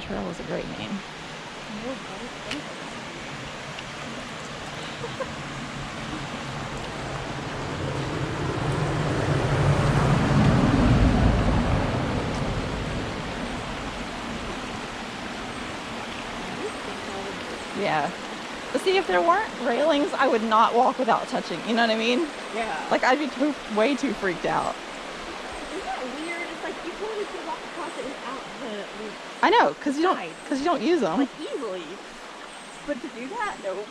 Boogerman Trail is a great name. Yeah. But see, if there weren't railings, I would not walk without touching. You know what I mean? Yeah. Like, I'd be way too freaked out. Isn't that weird? It's like you totally could walk across it without the I know, because you don't use them. like easily. But to do that, nope.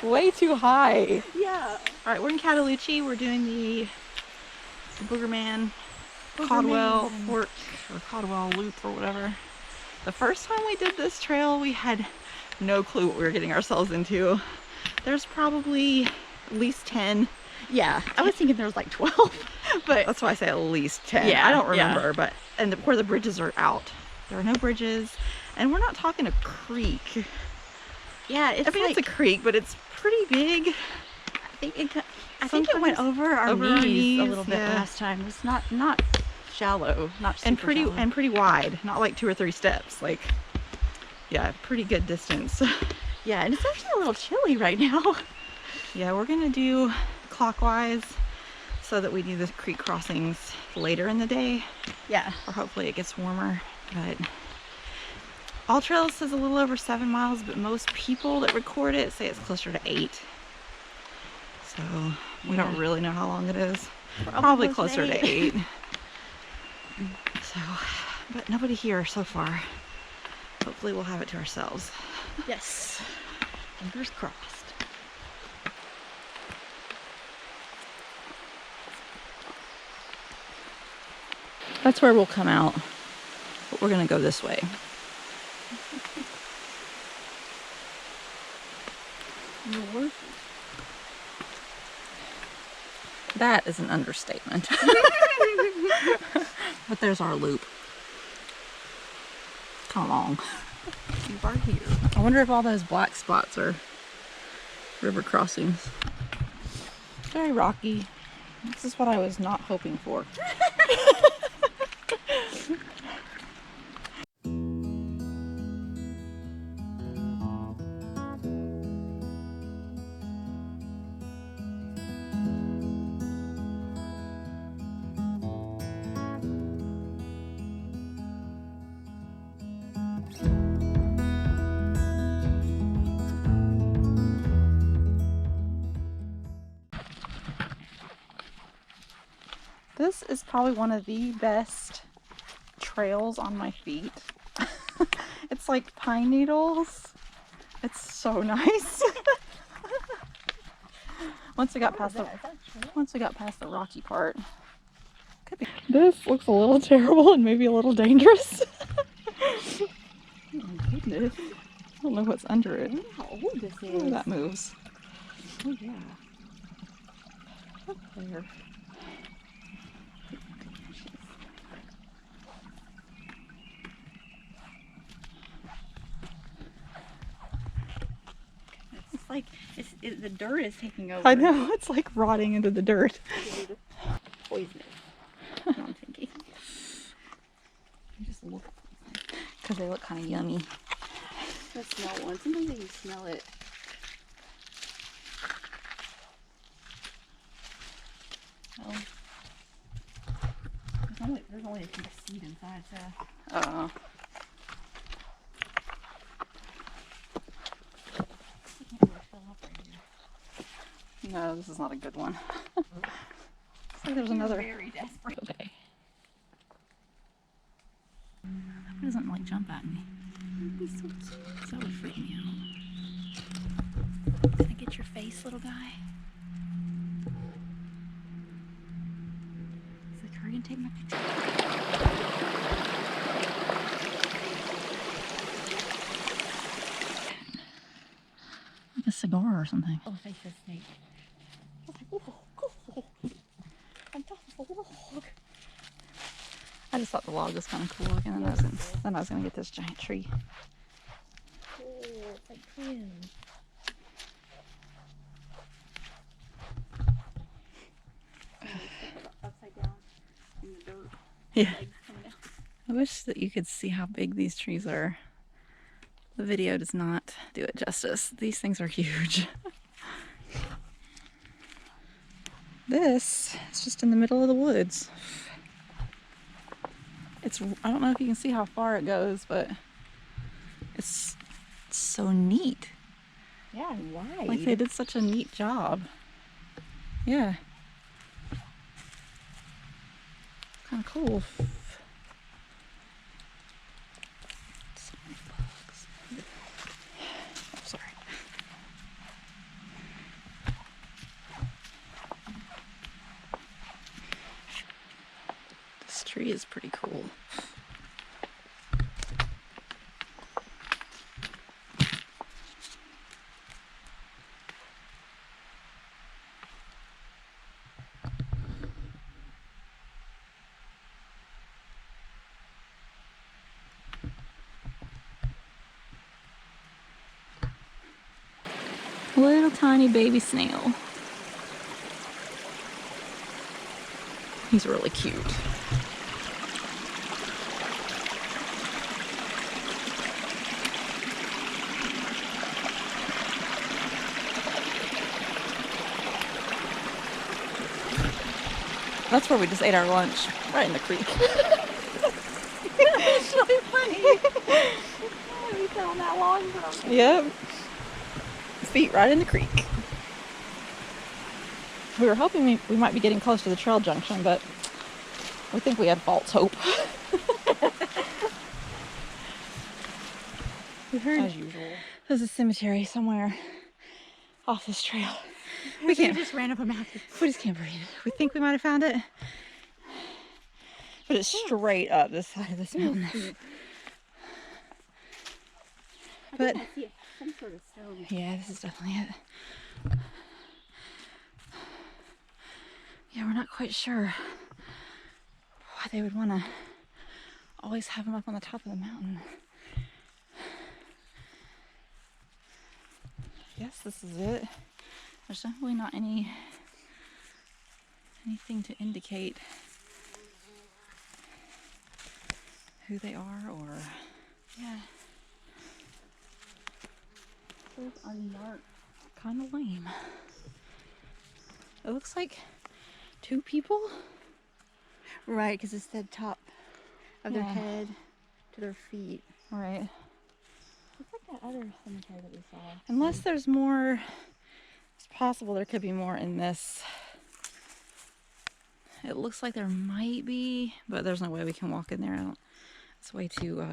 Way too high. Yeah. All right, we're in Cataloochee. We're doing the Boogerman Caldwell Fort or Caldwell Loop or whatever. The first time we did this trail, we had no clue what we were getting ourselves into. There's probably at least 10. Yeah. I was thinking there was like 12. But that's why I say at least 10. Yeah, I don't remember, but where the bridges are out. There are no bridges, and we're not talking a creek. Yeah, it's it's a creek, but it's pretty big. I think it went over our knees a little bit last time. It's not shallow, not super shallow. And pretty wide, not like 2 or 3 steps. Like, yeah, pretty good distance. Yeah, and it's actually a little chilly right now. Yeah, we're gonna do clockwise so that we do the creek crossings later in the day. Yeah, or hopefully it gets warmer. But All Trails says a little over 7 miles, but most people that record it say it's closer to 8. So we don't really know how long it is. Probably closer to 8. So, but nobody here so far. Hopefully we'll have it to ourselves. Yes. Fingers crossed. That's where we'll come out. But we're gonna go this way. That is an understatement. But there's our loop. Come along. You are here. I wonder if all those black spots are river crossings. Very rocky. This is what I was not hoping for. This is probably one of the best trails on my feet. It's like pine needles. It's so nice. Once we got past the rocky part. Could be. This looks a little terrible and maybe a little dangerous. Oh my goodness. I don't know what's under it. I wonder how old this is. Oh, that moves. Oh yeah. Up there. It's like the dirt is taking over. I know, it's like rotting into the dirt. Poisonous. I'm thinking. Just look, because they look kind of yummy. Let's smell one. Sometimes you can smell it. Oh. There's only a piece of seed inside, so. No, this is not a good one. Looks like there's another. Very desperate. Okay. I hope it doesn't like jump at me. He's so cute. That would freak me out. Can I get your face, little guy? He's like, hurry and take my picture. Like a cigar or something. Oh, face this snake. I was like, oh, cool. I'm top of a log. I just thought the log was kind of cool looking, and then I was gonna get this giant tree. Cool, it's like twins. Upside down in the dirt. Yeah. Legs coming out. I wish that you could see how big these trees are. The video does not do it justice. These things are huge. This is just in the middle of the woods. I don't know if you can see how far it goes, but it's so neat. Yeah, and wide. Like they did such a neat job. Yeah. Kind of cool. So many bugs. Oh, sorry. This tree is pretty cool. Little tiny baby snail. He's really cute. That's where we just ate our lunch, right in the creek. It's really funny. We found that long from. Yep. Feet right in the creek. We were hoping we might be getting close to the trail junction, but we think we had false hope. We heard, as usual, there's a cemetery somewhere off this trail. We just ran up a mountain. We just can't breathe. We think we might have found it, but it's straight up this side of this mountain. But I see some sort of stone. yeah, this is definitely it. Yeah, we're not quite sure why they would want to always have them up on the top of the mountain. Yes, this is it. There's definitely not anything to indicate who they are or yeah. Those unmarked. Kind of lame. It looks like 2 people. Right, because it said top of their Yeah. head to their feet. Right. It's like that other cemetery that we saw. Unless there's more, it's possible there could be more in this. It looks like there might be, but there's no way we can walk in there. It's way too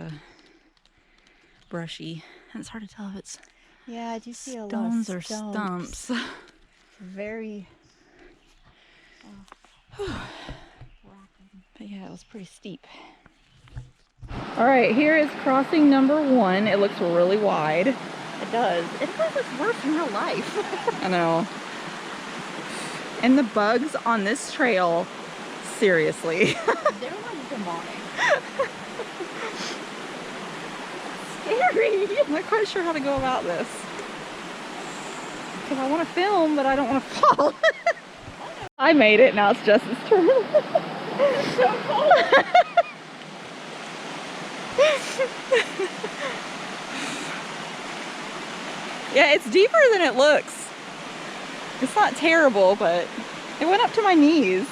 brushy, and it's hard to tell if it's Yeah, I do see a lot stones of or stones. stumps. Very. But yeah, it was pretty steep. All right, here is crossing number 1. It looks really wide. It does. It looks worse in real life. I know. And the bugs on this trail, seriously. They're like demonic. Scary. I'm not quite sure how to go about this. Because I want to film, but I don't want to fall. I made it, now it's Jess's turn. It's so cold. Yeah, it's deeper than it looks. It's not terrible, but it went up to my knees.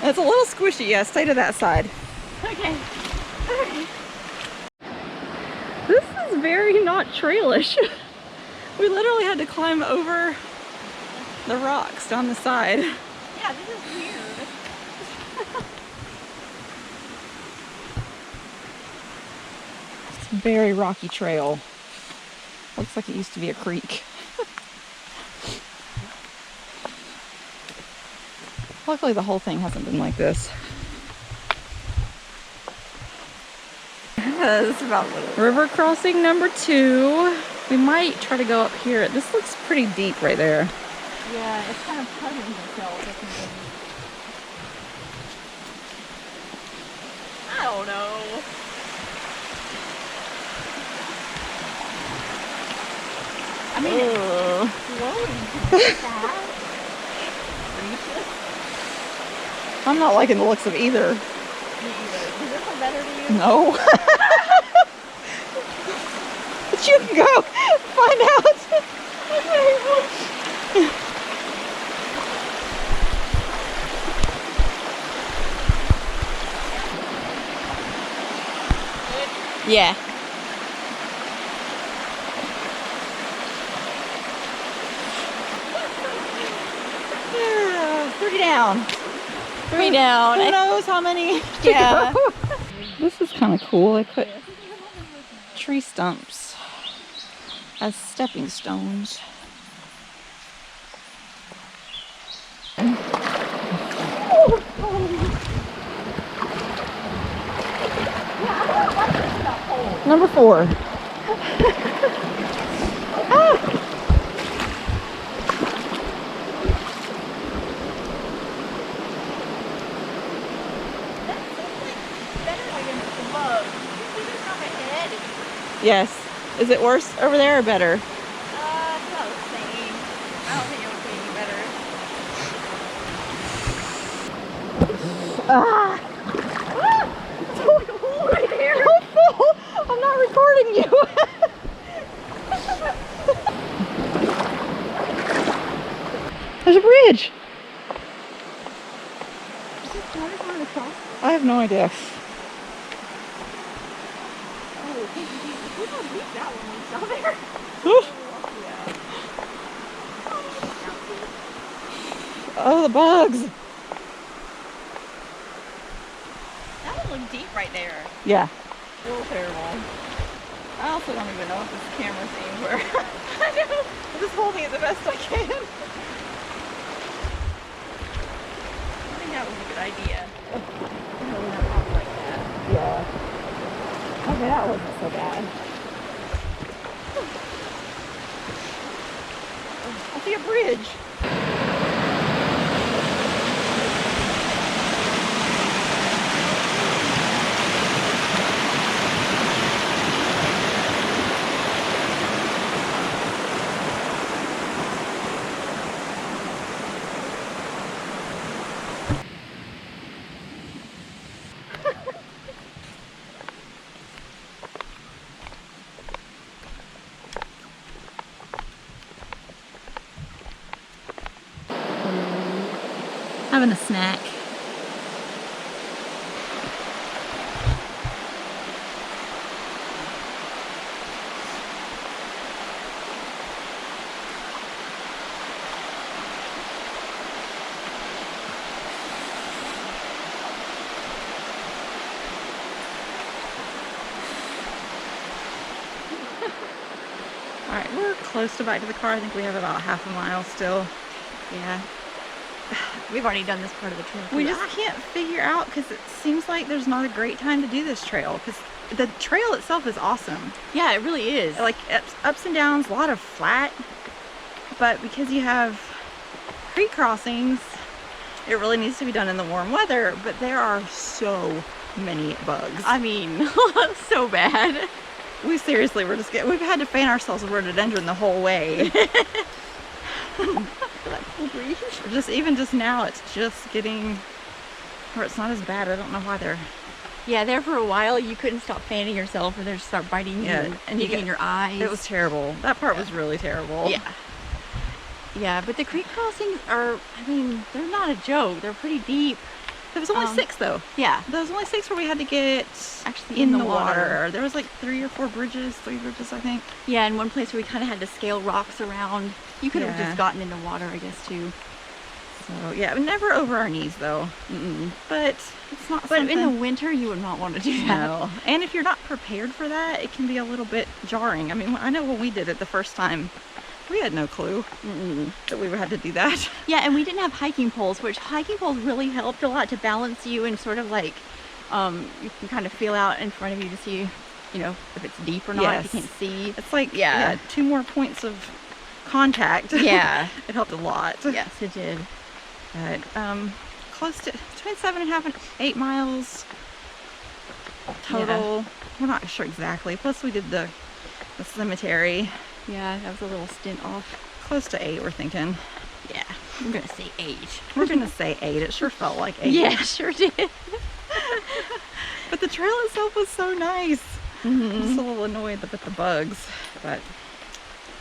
It's a little squishy. Yeah, stay to that side. Okay. This is very not trailish. We literally had to climb over the rocks down the side. Yeah, this is weird. It's a very rocky trail. Looks like it used to be a creek. Luckily the whole thing hasn't been like this. This is about what River crossing number 2. We might try to go up here. This looks pretty deep right there. Yeah, it's kind of puzzling itself. I don't know. I mean, it's flowing. I'm not liking the looks of either. Does this feel better to you? No. But you can go find out. Yeah. 3 down. 3 down. Who knows how many? Yeah. This is kind of cool. They put tree stumps as stepping stones. Number 4. Yes. Is it worse over there or better? It's about the same. I don't think it would be any better. Ah! Don't fall right there. Don't fall. I'm not recording you. There's a bridge. Is this water going across? I have no idea. We don't beat that one when we saw there. Oh, the bugs. That one looked deep right there. Yeah. A little terrible. I also don't even know what this camera's aimed for. I know. I'm just holding it the best I can. I think that was a good idea. No, we're not talking like that. Yeah. Okay, that wasn't so bad. I see a bridge. Having a snack. All right, we're close to back to the car. I think we have about half a mile still. Yeah. We've already done this part of the trail. We just can't figure out because it seems like there's not a great time to do this trail because the trail itself is awesome. Yeah, it really is. Like ups and downs, a lot of flat, but because you have creek crossings, it really needs to be done in the warm weather, but there are so many bugs. I mean, so bad. We seriously, we've had to fan ourselves with rhododendron the whole way. Even just now, it's just getting where it's not as bad. I don't know why they're. Yeah, there for a while you couldn't stop fanning yourself, or they'd start biting you and digging in your eyes. It was terrible. That part was really terrible. Yeah. Yeah, but the creek crossings are, I mean, they're not a joke. They're pretty deep. There was only 6 though. Yeah. There was only 6 where we had to get actually in the water. There was like 3 or 4 bridges, 3 bridges I think. Yeah, and one place where we kind of had to scale rocks around. You could have just gotten in the water, I guess, too. So yeah, never over our knees though. But it's not. But in the winter, you would not want to do that. No. And if you're not prepared for that, it can be a little bit jarring. I mean, I know when we did it the first time, we had no clue that we would have to do that. Yeah, and we didn't have hiking poles, which hiking poles really helped a lot to balance you and sort of like, you can kind of feel out in front of you to see, you know, if it's deep or not, if you can't see. It's like, 2 more points of contact. Yeah. It helped a lot. Yes, it did. But, close to, between 7.5 and 8 miles total. Yeah. We're not sure exactly. Plus we did the cemetery. Yeah, that was a little stint off. Close to 8, we're thinking. Yeah, I'm gonna say 8. We're gonna say 8. It sure felt like 8. Yeah, sure did. But the trail itself was so nice. I'm just a little annoyed with the bugs, but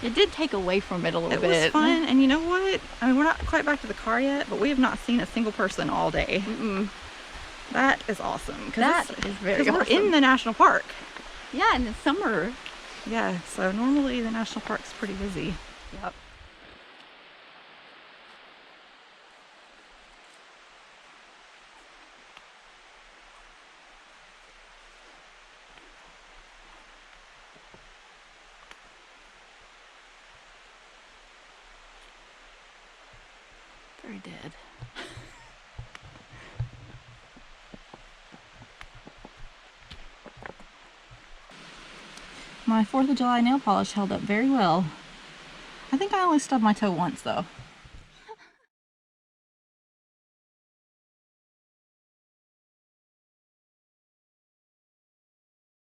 it did take away from it a little bit. It was fun, and you know what? I mean, we're not quite back to the car yet, but we have not seen a single person all day. That is awesome. That is very awesome. We're in the national park. Yeah, in the summer. Yeah, so normally the national park's pretty busy. Yep. Very dead. My 4th of July nail polish held up very well. I think I only stubbed my toe once though.